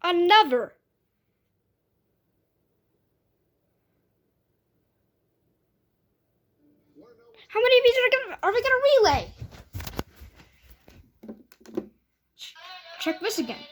Another. How many of these are we gonna relay? Check this again.